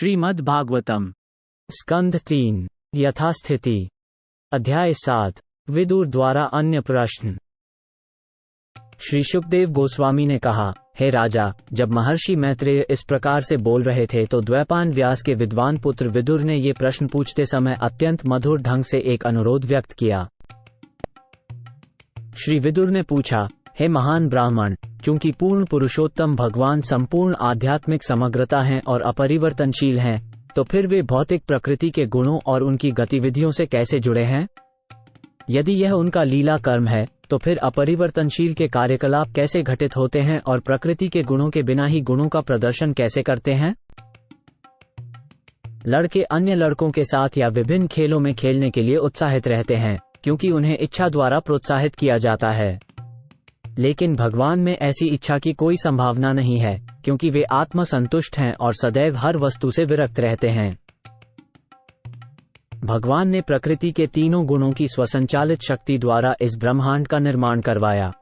श्रीमद् भागवतम स्कंध 3 यथास्थिति अध्याय 7 विदुर द्वारा अन्य प्रश्न। श्री शुकदेव गोस्वामी ने कहा, हे राजा, जब महर्षि मैत्रेय इस प्रकार से बोल रहे थे तो द्वैपायन व्यास के विद्वान पुत्र विदुर ने ये प्रश्न पूछते समय अत्यंत मधुर ढंग से एक अनुरोध व्यक्त किया। श्री विदुर ने पूछा, हे महान ब्राह्मण, चूंकि पूर्ण पुरुषोत्तम भगवान संपूर्ण आध्यात्मिक समग्रता हैं और अपरिवर्तनशील हैं, तो फिर वे भौतिक प्रकृति के गुणों और उनकी गतिविधियों से कैसे जुड़े हैं? यदि यह उनका लीला कर्म है, तो फिर अपरिवर्तनशील के कार्यकलाप कैसे घटित होते हैं और प्रकृति के गुणों के बिना ही गुणों का प्रदर्शन कैसे करते हैं? लड़के अन्य लड़कों के साथ या विभिन्न खेलों में खेलने के लिए उत्साहित रहते हैं, क्योंकि उन्हें इच्छा द्वारा प्रोत्साहित किया जाता है। लेकिन भगवान में ऐसी इच्छा की कोई संभावना नहीं है, क्योंकि वे आत्मसंतुष्ट हैं और सदैव हर वस्तु से विरक्त रहते हैं। भगवान ने प्रकृति के तीनों गुणों की स्वसंचालित शक्ति द्वारा इस ब्रह्मांड का निर्माण करवाया।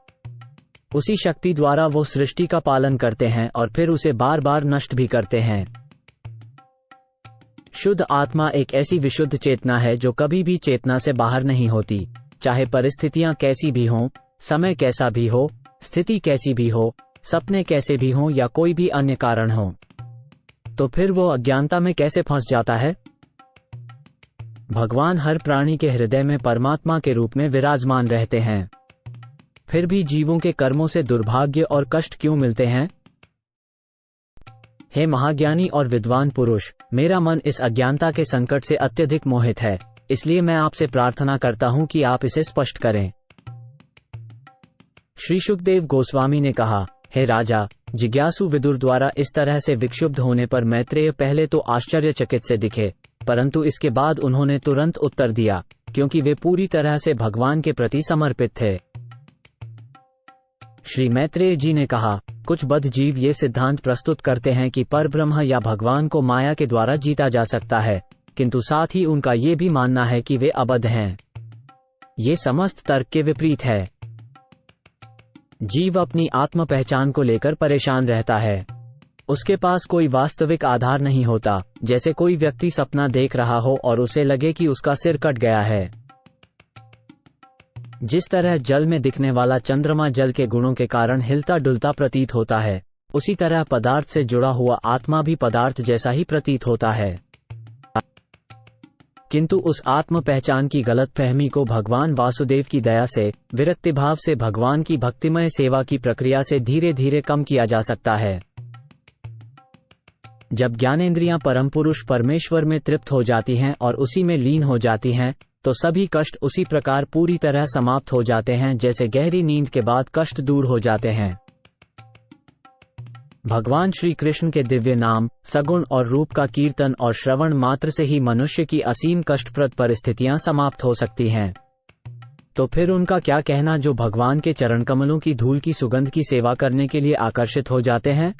उसी शक्ति द्वारा वो सृष्टि का पालन करते हैं और फिर उसे बार बार नष्ट भी करते हैं। शुद्ध आत्मा एक ऐसी विशुद्ध चेतना है जो कभी भी चेतना से बाहर नहीं होती, चाहे परिस्थितियां कैसी भी हों, समय कैसा भी हो, स्थिति कैसी भी हो, सपने कैसे भी हों या कोई भी अन्य कारण हो। तो फिर वो अज्ञानता में कैसे फंस जाता है? भगवान हर प्राणी के हृदय में परमात्मा के रूप में विराजमान रहते हैं। फिर भी जीवों के कर्मों से दुर्भाग्य और कष्ट क्यों मिलते हैं? हे महाज्ञानी और विद्वान पुरुष, मेरा मन इस अज्ञानता के संकट से अत्यधिक मोहित है, इसलिए मैं आपसे प्रार्थना करता हूं कि आप इसे स्पष्ट करें। श्री शुकदेव गोस्वामी ने कहा, हे राजा, जिज्ञासु विदुर द्वारा इस तरह से विक्षुब्ध होने पर मैत्रेय पहले तो आश्चर्यचकित से दिखे, परंतु इसके बाद उन्होंने तुरंत उत्तर दिया, क्योंकि वे पूरी तरह से भगवान के प्रति समर्पित थे। श्री मैत्रेय जी ने कहा, कुछ बद्ध जीव ये सिद्धांत प्रस्तुत करते हैं कि परब्रह्म या भगवान को माया के द्वारा जीता जा सकता है, किंतु साथ ही उनका ये भी मानना है कि वे अबद्ध हैं। ये समस्त तर्क के विपरीत है। जीव अपनी आत्म पहचान को लेकर परेशान रहता है। उसके पास कोई वास्तविक आधार नहीं होता, जैसे कोई व्यक्ति सपना देख रहा हो और उसे लगे कि उसका सिर कट गया है। जिस तरह जल में दिखने वाला चंद्रमा जल के गुणों के कारण हिलता डुलता प्रतीत होता है, उसी तरह पदार्थ से जुड़ा हुआ आत्मा भी पदार्थ जैसा ही प्रतीत होता है। किंतु उस आत्म पहचान की गलतफहमी को भगवान वासुदेव की दया से, विरक्ति भाव से भगवान की भक्तिमय सेवा की प्रक्रिया से धीरे धीरे कम किया जा सकता है। जब ज्ञानेंद्रियां परम पुरुष परमेश्वर में तृप्त हो जाती हैं और उसी में लीन हो जाती हैं, तो सभी कष्ट उसी प्रकार पूरी तरह समाप्त हो जाते हैं जैसे गहरी नींद के बाद कष्ट दूर हो जाते हैं। भगवान श्री कृष्ण के दिव्य नाम, सगुण और रूप का कीर्तन और श्रवण मात्र से ही मनुष्य की असीम कष्टप्रद परिस्थितियां समाप्त हो सकती हैं। तो फिर उनका क्या कहना जो भगवान के चरण कमलों की धूल की सुगंध की सेवा करने के लिए आकर्षित हो जाते हैं?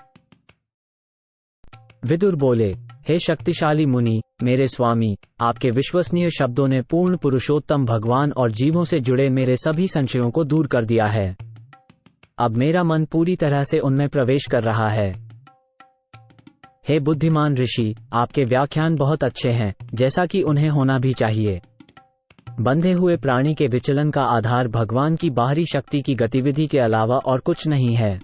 विदुर बोले, हे शक्तिशाली मुनि, मेरे स्वामी, आपके विश्वसनीय शब्दों ने पूर्ण पुरुषोत्तम भगवान और जीवों से जुड़े मेरे सभी संशयों को दूर कर दिया है। अब मेरा मन पूरी तरह से उनमें प्रवेश कर रहा है। हे बुद्धिमान ऋषि, आपके व्याख्यान बहुत अच्छे हैं, जैसा कि उन्हें होना भी चाहिए। बंधे हुए प्राणी के विचलन का आधार भगवान की बाहरी शक्ति की गतिविधि के अलावा और कुछ नहीं है।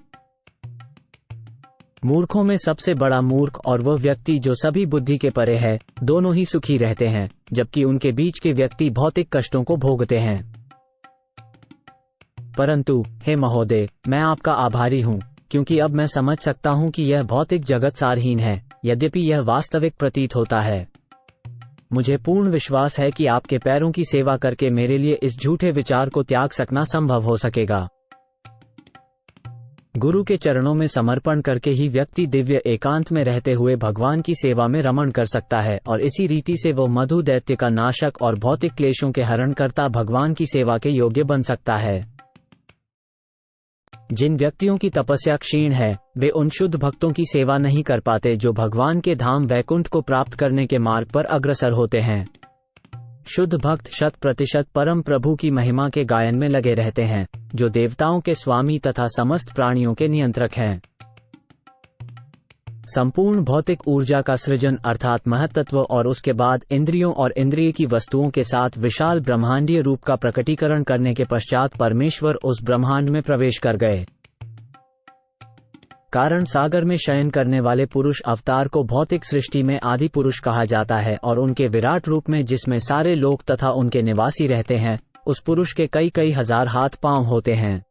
मूर्खों में सबसे बड़ा मूर्ख और वह व्यक्ति जो सभी बुद्धि के परे है, दोनों ही सुखी रहते हैं, जबकि उनके बीच के व्यक्ति भौतिक कष्टों को भोगते हैं। परंतु हे महोदय, मैं आपका आभारी हूँ, क्योंकि अब मैं समझ सकता हूँ कि यह भौतिक जगत सारहीन है, यद्यपि यह वास्तविक प्रतीत होता है। मुझे पूर्ण विश्वास है कि आपके पैरों की सेवा करके मेरे लिए इस झूठे विचार को त्याग सकना संभव हो सकेगा। गुरु के चरणों में समर्पण करके ही व्यक्ति दिव्य एकांत में रहते हुए भगवान की सेवा में रमण कर सकता है, और इसी रीति से वो मधु दैत्य का नाशक और भौतिक क्लेशों के हरणकर्ता भगवान की सेवा के योग्य बन सकता है। जिन व्यक्तियों की तपस्या क्षीण है, वे उन शुद्ध भक्तों की सेवा नहीं कर पाते जो भगवान के धाम वैकुंठ को प्राप्त करने के मार्ग पर अग्रसर होते हैं। शुद्ध भक्त 100% परम प्रभु की महिमा के गायन में लगे रहते हैं, जो देवताओं के स्वामी तथा समस्त प्राणियों के नियंत्रक हैं। संपूर्ण भौतिक ऊर्जा का सृजन अर्थात महत्त्व और उसके बाद इंद्रियों और इंद्रिय की वस्तुओं के साथ विशाल ब्रह्मांडीय रूप का प्रकटीकरण करने के पश्चात परमेश्वर उस ब्रह्मांड में प्रवेश कर गए। कारण सागर में शयन करने वाले पुरुष अवतार को भौतिक सृष्टि में आदि पुरुष कहा जाता है और उनके विराट रूप में जिसमें सारे लोक तथा उनके निवासी रहते हैं, उस पुरुष के कई कई हजार हाथ पांव होते हैं।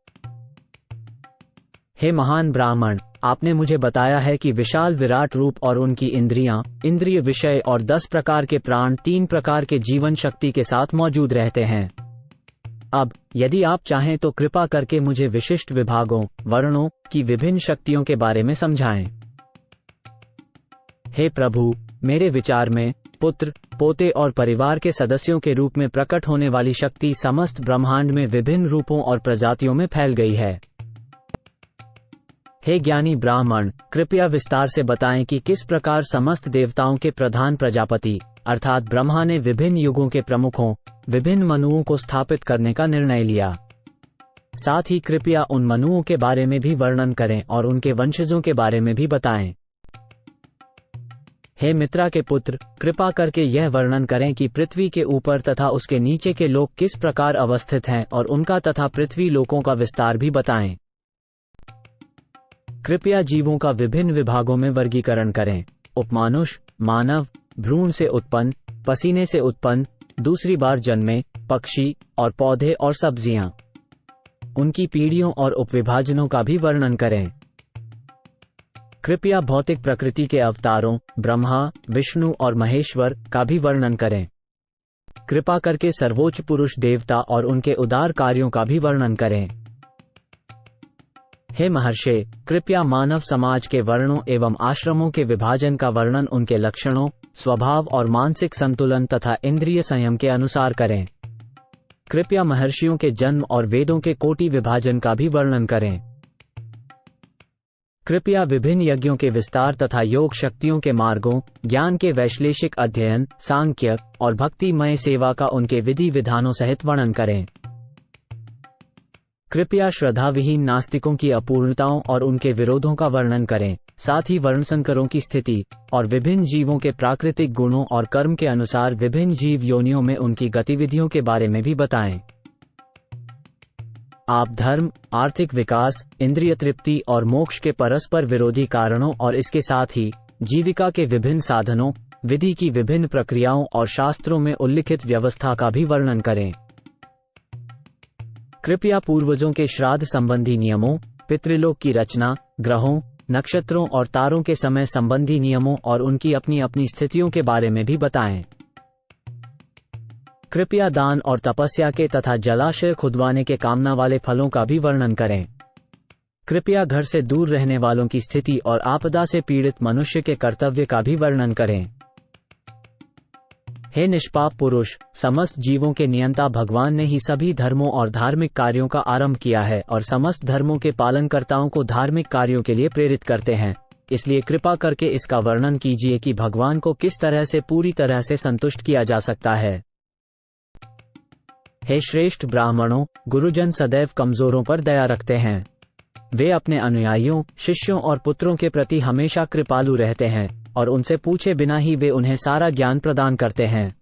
हे महान ब्राह्मण, आपने मुझे बताया है कि विशाल विराट रूप और उनकी इंद्रियां, इंद्रिय विषय और 10 प्रकार के प्राण 3 प्रकार के जीवन शक्ति के साथ मौजूद रहते हैं। अब यदि आप चाहें तो कृपा करके मुझे विशिष्ट विभागों, वर्णों की विभिन्न शक्तियों के बारे में समझाएं। हे प्रभु, मेरे विचार में पुत्र, पोते और परिवार के सदस्यों के रूप में प्रकट होने वाली शक्ति समस्त ब्रह्मांड में विभिन्न रूपों और प्रजातियों में फैल गई है। हे ज्ञानी ब्राह्मण, कृपया विस्तार से बताएं कि किस प्रकार समस्त देवताओं के प्रधान प्रजापति अर्थात ब्रह्मा ने विभिन्न युगों के प्रमुखों, विभिन्न मनुओं को स्थापित करने का निर्णय लिया। साथ ही कृपया उन मनुओं के बारे में भी वर्णन करें और उनके वंशजों के बारे में भी बताएं। हे मित्रा के पुत्र, कृपा करके यह वर्णन करें कि पृथ्वी के ऊपर तथा उसके नीचे के लोक किस प्रकार अवस्थित हैं और उनका तथा पृथ्वी लोकों का विस्तार भी बताएं। कृपया जीवों का विभिन्न विभागों में वर्गीकरण करें। उपमानुष, मानव, भ्रूण से उत्पन्न, पसीने से उत्पन्न, दूसरी बार जन्मे, पक्षी और पौधे और सब्जियां। उनकी पीढ़ियों और उपविभाजनों का भी वर्णन करें। कृपया भौतिक प्रकृति के अवतारों, ब्रह्मा, विष्णु और महेश्वर का भी वर्णन करें। कृपा करके सर्वोच्च पुरुष देवता और उनके उदार कार्यों का भी वर्णन करें। हे महर्षि, कृपया मानव समाज के वर्णों एवं आश्रमों के विभाजन का वर्णन उनके लक्षणों, स्वभाव और मानसिक संतुलन तथा इंद्रिय संयम के अनुसार करें। कृपया महर्षियों के जन्म और वेदों के कोटि विभाजन का भी वर्णन करें। कृपया विभिन्न यज्ञों के विस्तार तथा योग शक्तियों के मार्गों, ज्ञान के वैश्लेषिक अध्ययन, सांख्य और भक्तिमय सेवा का उनके विधि विधानों सहित वर्णन करें। कृपया श्रद्धाविहीन नास्तिकों की अपूर्णताओं और उनके विरोधों का वर्णन करें। साथ ही वर्णसंकरों की स्थिति और विभिन्न जीवों के प्राकृतिक गुणों और कर्म के अनुसार विभिन्न जीव योनियों में उनकी गतिविधियों के बारे में भी बताएं। आप धर्म, आर्थिक विकास, इंद्रिय तृप्ति और मोक्ष के परस्पर विरोधी कारणों और इसके साथ ही जीविका के विभिन्न साधनों, विधि की विभिन्न प्रक्रियाओं और शास्त्रों में उल्लिखित व्यवस्था का भी वर्णन करें। कृपया पूर्वजों के श्राद्ध संबंधी नियमों, पितृलोक की रचना, ग्रहों, नक्षत्रों और तारों के समय संबंधी नियमों और उनकी अपनी अपनी स्थितियों के बारे में भी बताएं। कृपया दान और तपस्या के तथा जलाशय खुदवाने के कामना वाले फलों का भी वर्णन करें। कृपया घर से दूर रहने वालों की स्थिति और आपदा से पीड़ित मनुष्य के कर्तव्य का भी वर्णन करें। हे निष्पाप पुरुष, समस्त जीवों के नियंता भगवान ने ही सभी धर्मों और धार्मिक कार्यों का आरंभ किया है और समस्त धर्मों के पालनकर्ताओं को धार्मिक कार्यों के लिए प्रेरित करते हैं। इसलिए कृपा करके इसका वर्णन कीजिए कि भगवान को किस तरह से पूरी तरह से संतुष्ट किया जा सकता है। हे श्रेष्ठ ब्राह्मणों, गुरुजन सदैव कमजोरों पर दया रखते हैं। वे अपने अनुयायियों, शिष्यों और पुत्रों के प्रति हमेशा कृपालु रहते हैं और उनसे पूछे बिना ही वे उन्हें सारा ज्ञान प्रदान करते हैं।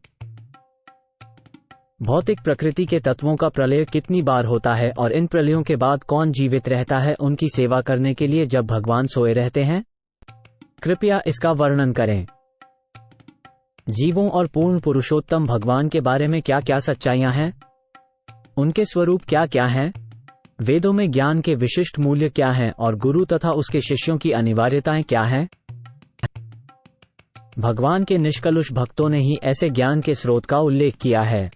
भौतिक प्रकृति के तत्वों का प्रलय कितनी बार होता है और इन प्रलयों के बाद कौन जीवित रहता है उनकी सेवा करने के लिए जब भगवान सोए रहते हैं? कृपया इसका वर्णन करें। जीवों और पूर्ण पुरुषोत्तम भगवान के बारे में क्या क्या सच्चाइयां हैं? उनके स्वरूप क्या क्या हैं? वेदों में ज्ञान के विशिष्ट मूल्य क्या हैं और गुरु तथा उसके शिष्यों की अनिवार्यताएं क्या हैं? भगवान के निष्कलुष भक्तों ने ही ऐसे ज्ञान के स्रोत का उल्लेख किया है।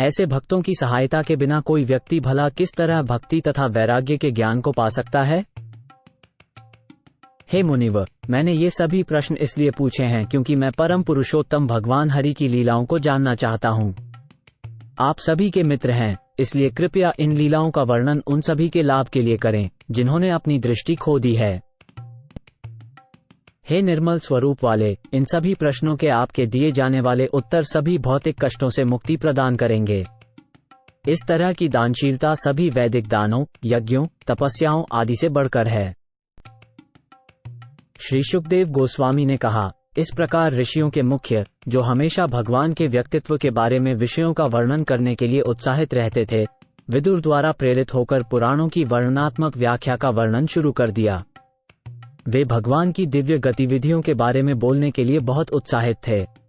ऐसे भक्तों की सहायता के बिना कोई व्यक्ति भला किस तरह भक्ति तथा वैराग्य के ज्ञान को पा सकता है? हे मुनिवर, मैंने ये सभी प्रश्न इसलिए पूछे हैं क्योंकि मैं परम पुरुषोत्तम भगवान हरि की लीलाओं को जानना चाहता हूँ। आप सभी के मित्र हैं, इसलिए कृपया इन लीलाओं का वर्णन उन सभी के लाभ के लिए करें जिन्होंने अपनी दृष्टि खो दी है। हे निर्मल स्वरूप वाले, इन सभी प्रश्नों के आपके दिए जाने वाले उत्तर सभी भौतिक कष्टों से मुक्ति प्रदान करेंगे। इस तरह की दानशीलता सभी वैदिक दानों, यज्ञों, तपस्याओं आदि से बढ़कर है। श्री सुखदेव गोस्वामी ने कहा, इस प्रकार ऋषियों के मुख्य, जो हमेशा भगवान के व्यक्तित्व के बारे में विषयों का वर्णन करने के लिए उत्साहित रहते थे, विदुर द्वारा प्रेरित होकर पुराणों की वर्णनात्मक व्याख्या का वर्णन शुरू कर दिया। वे भगवान की दिव्य गतिविधियों के बारे में बोलने के लिए बहुत उत्साहित थे।